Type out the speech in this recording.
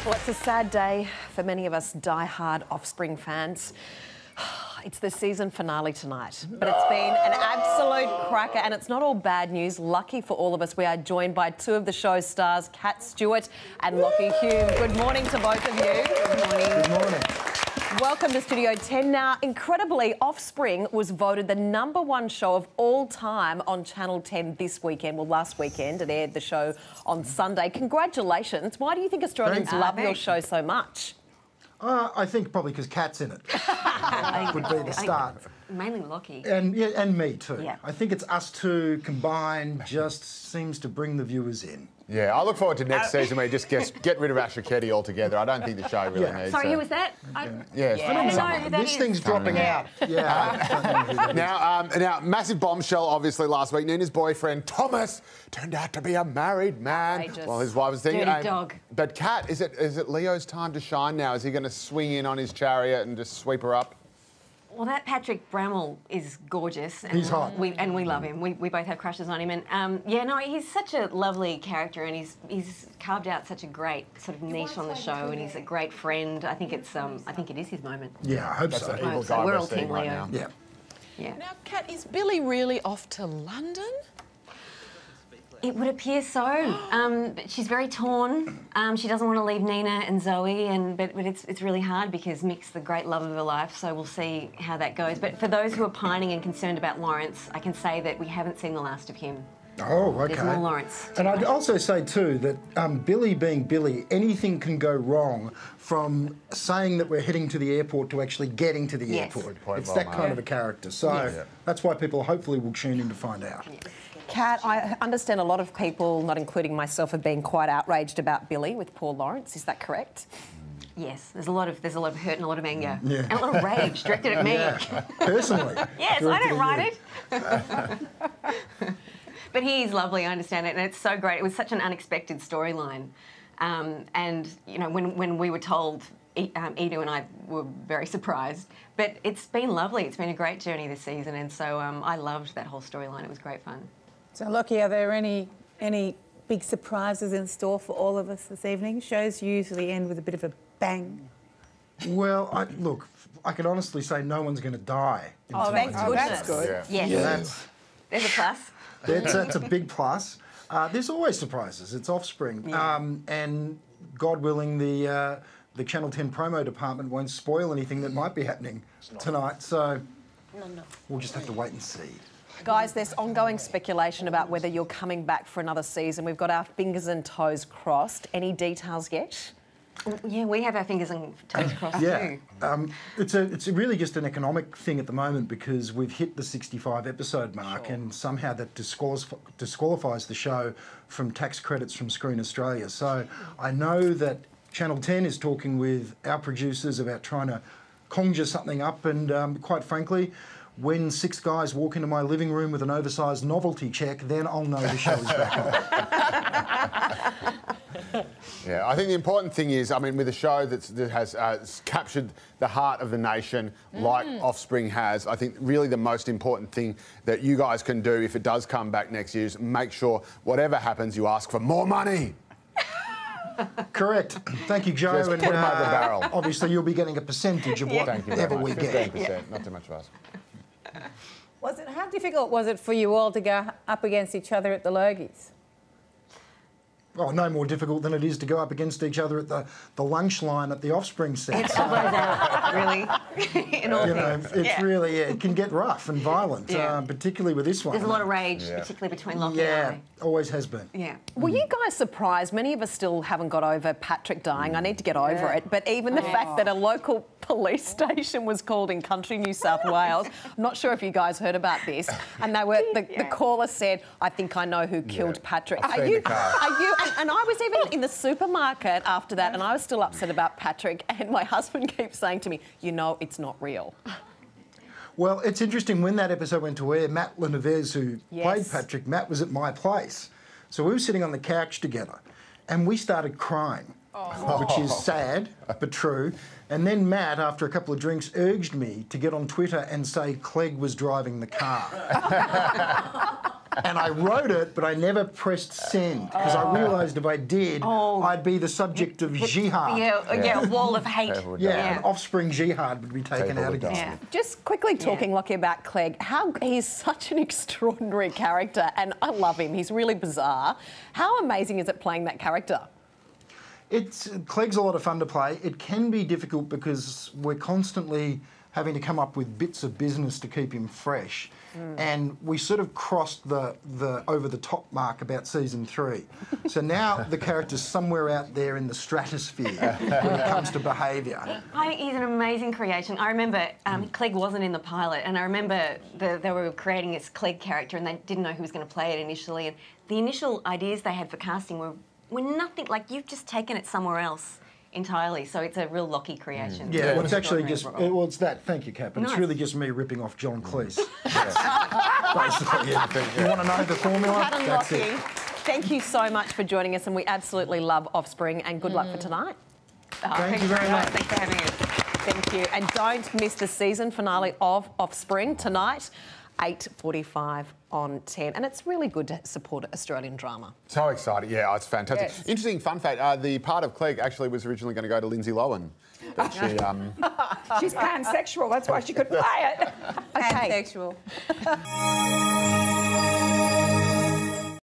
Well, it's a sad day for many of us die-hard Offspring fans. It's the season finale tonight, but it's been an absolute cracker, and it's not all bad news. Lucky for all of us, we are joined by two of the show's stars, Kat Stewart and Lockie Hulme. Good morning to both of you. Good morning. Good morning. Welcome to Studio 10. Now, incredibly, Offspring was voted the #1 show of all time on Channel 10 this weekend. Well, last weekend. It aired the show on Sunday. Congratulations. Why do you think Australians love your show so much? I think probably because Kat's in it would be the start. Mainly Lockie. And yeah, and me too. Yeah. I think it's us two combined just seems to bring the viewers in. Yeah, I look forward to next season where you just get rid of Asher Ketty altogether. I don't think the show really needs Sorry, who was that? I don't know who that This is. thing's dropping out. Yeah. Now, massive bombshell, obviously, last week. Nina's boyfriend, Thomas, turned out to be a married man. Outrageous. Well, his wife was thinking... Dirty dog. But Kat, is it Leo's time to shine now? Is he going to swing in on his chariot and just sweep her up? Well, that Patrick Bramwell is gorgeous. And He's hot. We love him. We both have crushes on him. And, he's such a lovely character, and he's carved out such a great sort of niche on the show, and he's a great friend. I think it is his moment. Yeah, I hope That's so. an evil So guy we're we're all seeing Team right Leo. now. Yeah. Yeah. Now, Kat, is Billy really off to London? It would appear so. But she's very torn. She doesn't want to leave Nina and Zoe, but it's really hard because Mick's the great love of her life, so we'll see how that goes. But for those who are pining and concerned about Lawrence, I can say that we haven't seen the last of him. Oh, okay. There's more Lawrence. And I'd also say, too, that Billy being Billy, anything can go wrong from saying that we're heading to the airport to actually getting to the Yes. airport. Good point, It's well that made. kind of a character. So that's why people hopefully will tune in to find out. Kat, I understand a lot of people, not including myself, have been quite outraged about Billy with poor Lawrence. Is that correct? Yes, there's a lot of hurt and a lot of anger. Yeah. And a lot of rage directed at me. Yeah. Personally. Yes, I Directed don't at write it. But he's lovely, I understand it, and it's so great. It was such an unexpected storyline. And, you know, when we were told, Edu and I were very surprised. But it's been lovely. It's been a great journey this season, and so I loved that whole storyline. It was great fun. So, Lockie, are there any big surprises in store for all of us this evening? Shows usually end with a bit of a bang. Well, look, I can honestly say no one's going to die. Oh, thank goodness. That's good. Yes. That's, There's a plus. that's a big plus. There's always surprises. It's Offspring. Yeah. And God willing, the Channel 10 promo department won't spoil anything that might be happening tonight. So we'll just have to wait and see. Guys, there's ongoing speculation about whether you're coming back for another season. We've got our fingers and toes crossed. Any details yet? Yeah, we have our fingers and toes crossed Yeah, too. it's really just an economic thing at the moment because we've hit the 65 episode mark and somehow that disqualifies the show from tax credits from Screen Australia. So I know that Channel 10 is talking with our producers about trying to conjure something up, and quite frankly, when 6 guys walk into my living room with an oversized novelty check, then I'll know the show is back on. Yeah, I think the important thing is, I mean, with a show that has captured the heart of the nation like Offspring has, I think really the most important thing that you guys can do if it does come back next year is make sure whatever happens, you ask for more money. Correct. Thank you, Joe. Just put 'em over the barrel. Obviously, you'll be getting a percentage of Thank you very whatever much. we get. 15%, not too much of us. How difficult was it for you all to go up against each other at the Logies? Oh, no more difficult than it is to go up against each other at the lunch line at the Offspring set. It's all out, really. In all You know, things. it's really, it can get rough and violent, particularly with this one. There's a lot of rage, particularly between Lockie Yeah, and always has been. I. Yeah. Were you guys surprised? Many of us still haven't got over Patrick dying. I need to get over it. But even the fact that a local police station was called in country New South Wales, I'm not sure if you guys heard about this, and they were the caller said, "I think I know who killed Patrick." I've seen the car. Are you? And I was even in the supermarket after that, and I was still upset about Patrick. And my husband keeps saying to me, "You know, it's not real." Well, it's interesting, when that episode went to air, Matt Lenevez, who played Yes. Patrick, Matt was at my place. So we were sitting on the couch together and we started crying, which is sad, but true. And then Matt, after a couple of drinks, urged me to get on Twitter and say Clegg was driving the car. and I wrote it, but I never pressed send because I realised if I did, I'd be the subject of jihad. Yeah, a wall of hate. Yeah, an Offspring jihad would be taken out against me. Just quickly talking, Lockie, about Clegg, how he's such an extraordinary character, and I love him. He's really bizarre. How amazing is it playing that character? Clegg's a lot of fun to play. It can be difficult because we're constantly having to come up with bits of business to keep him fresh. And we sort of crossed the over-the-top mark about season 3. So now the character's somewhere out there in the stratosphere when it comes to behaviour. I think he's an amazing creation. I remember Clegg wasn't in the pilot, and I remember they were creating this Clegg character and they didn't know who was going to play it initially. And the initial ideas they had for casting were nothing, like you've just taken it somewhere else entirely, so it's a real Lockie creation. Yeah, well, it's actually just, well, it's that, thank you, Cap, and Nice. it's really just me ripping off John Cleese. Basically, yeah. You want to know the formula? Pat and That's Lockie, it. thank you so much for joining us, and we absolutely love Offspring, and good luck for tonight. Thank you very much. Thanks for having us. Thank you, and don't miss the season finale of Offspring tonight, 8:45 on 10, and it's really good to support Australian drama. So excited. Yeah, it's fantastic. Yes. Interesting fun fact, the part of Clegg actually was originally going to go to Lindsay Lohan. But she, She's pansexual, that's why she could play it. Okay. Pansexual.